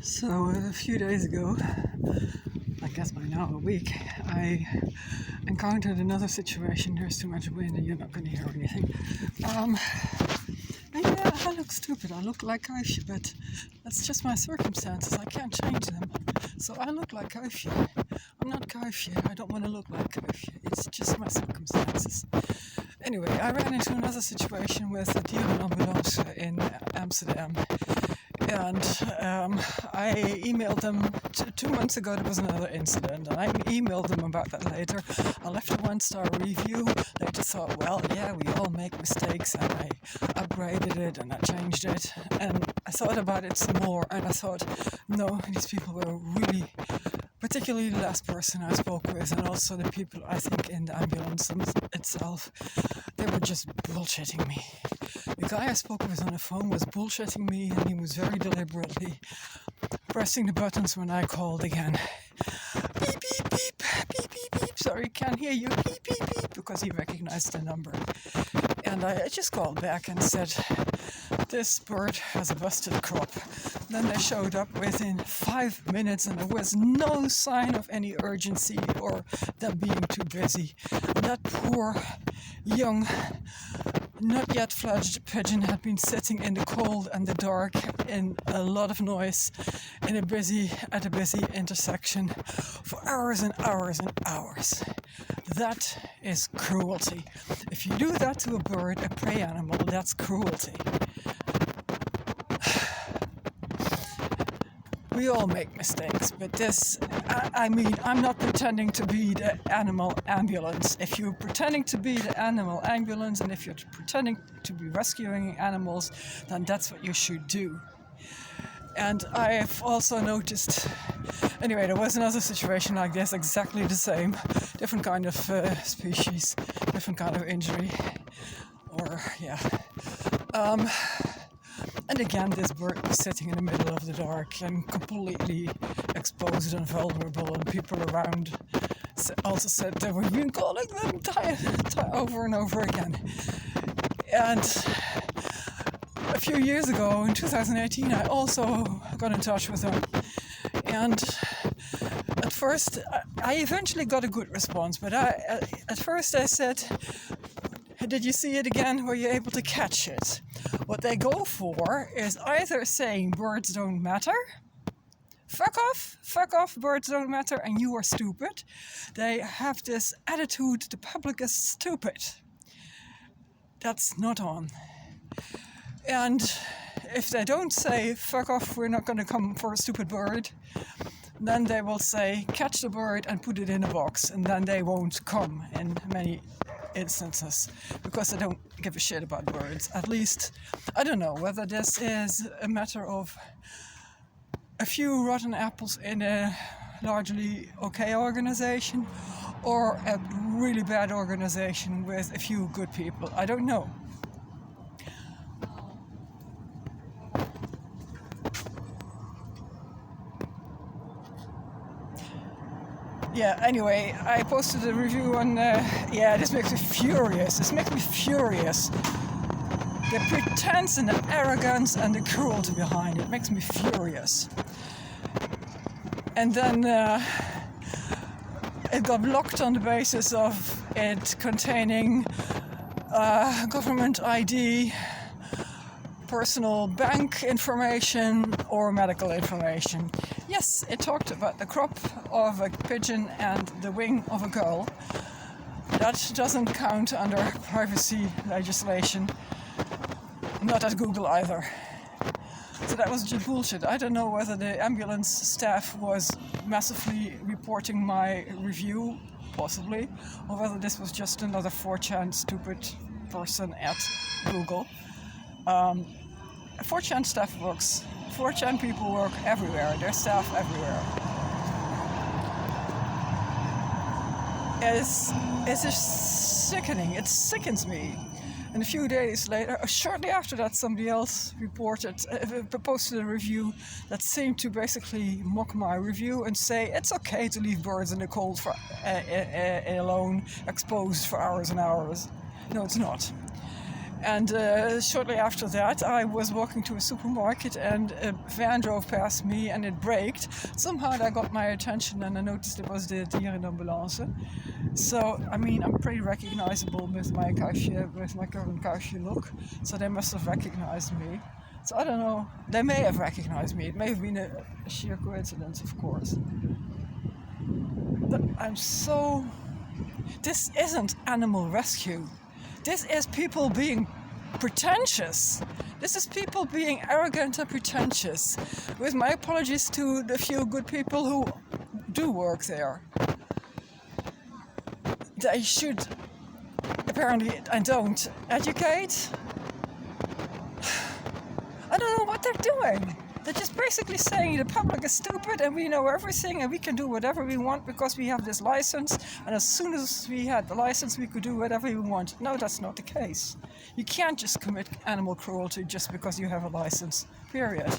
So a few days ago, I guess by now a week, I encountered another situation. There's too much wind and you're not going to hear anything. And yeah, I look stupid. I look like Kuifje, but that's just my circumstances. I can't change them. So I look like Kuifje. I'm not Kuifje. I don't want to look like Kuifje. It's just my circumstances. Anyway, I ran into another situation with the Dierenambulance in Amsterdam. And I emailed them 2 months ago. There was another incident, and I emailed them about that later. I left a 1-star review. They just thought, well, yeah, we all make mistakes, and I upgraded it and I changed it. And I thought about it some more, and I thought, no, these people were really, particularly the last person I spoke with, and also the people I think in the ambulance itself, they were just bullshitting me. The guy I spoke with on the phone was bullshitting me, and he was very deliberately pressing the buttons when I called again. Beep, beep, beep, beep, beep, beep. Sorry, can't hear you. Beep, beep, beep, because he recognized the number. And I just called back and said, this bird has a busted crop. Then they showed up within 5 minutes, and there was no sign of any urgency or them being too busy. And that poor, young, not yet fledged pigeon had been sitting in the cold and the dark in a lot of noise at a busy intersection for hours and hours and hours. That is cruelty. If you do that to a bird, a prey animal, that's cruelty. We all make mistakes, but this, I'm not pretending to be the animal ambulance. If you're pretending to be the animal ambulance, and if you're pretending to be rescuing animals, then that's what you should do. And I've also noticed, anyway, there was another situation like this, exactly the same, different kind of species, different kind of injury, or yeah. And again, this bird was sitting in the middle of the dark and completely exposed and vulnerable, and people around also said they were even calling them over and over again. And a few years ago, in 2018, I also got in touch with them. And at first, I eventually got a good response, but at first I said, did you see it again? Were you able to catch it? What they go for is either saying birds don't matter, fuck off, birds don't matter, and you are stupid. They have this attitude, the public is stupid. That's not on. And if they don't say, fuck off, we're not going to come for a stupid bird, then they will say, catch the bird and put it in a box, and then they won't come in many instances, because they don't give a shit about birds. At least, I don't know whether this is a matter of a few rotten apples in a largely okay organization, or a really bad organization with a few good people. I don't know. Yeah, anyway, I posted a review on, this makes me furious. The pretense and the arrogance and the cruelty behind it makes me furious. And then it got blocked on the basis of it containing government ID, personal bank information, or medical information. Yes, it talked about the crop of a pigeon and the wing of a gull. That doesn't count under privacy legislation. Not at Google either. So that was just bullshit. I don't know whether the ambulance staff was massively reporting my review, possibly, or whether this was just another 4chan stupid person at Google. 4chan staff works. 4chan people work everywhere. There's staff everywhere. It's just sickening. It sickens me. And a few days later, shortly after that, somebody else posted a review that seemed to basically mock my review and say it's okay to leave birds in the cold for alone, exposed for hours and hours. No, it's not. And shortly after that, I was walking to a supermarket and a van drove past me and it braked. Somehow that got my attention and I noticed it was the Dierenambulance. So, I mean, I'm pretty recognizable with my current kuifje look. So they must have recognized me. So I don't know, they may have recognized me. It may have been a sheer coincidence, of course. But this isn't animal rescue. This is people being pretentious. This is people being arrogant and pretentious. With my apologies to the few good people who do work there. They should, apparently, and don't, educate. I don't know what they're doing. They're just basically saying the public is stupid and we know everything and we can do whatever we want because we have this license, and as soon as we had the license we could do whatever we want. No, that's not the case. You can't just commit animal cruelty just because you have a license, period.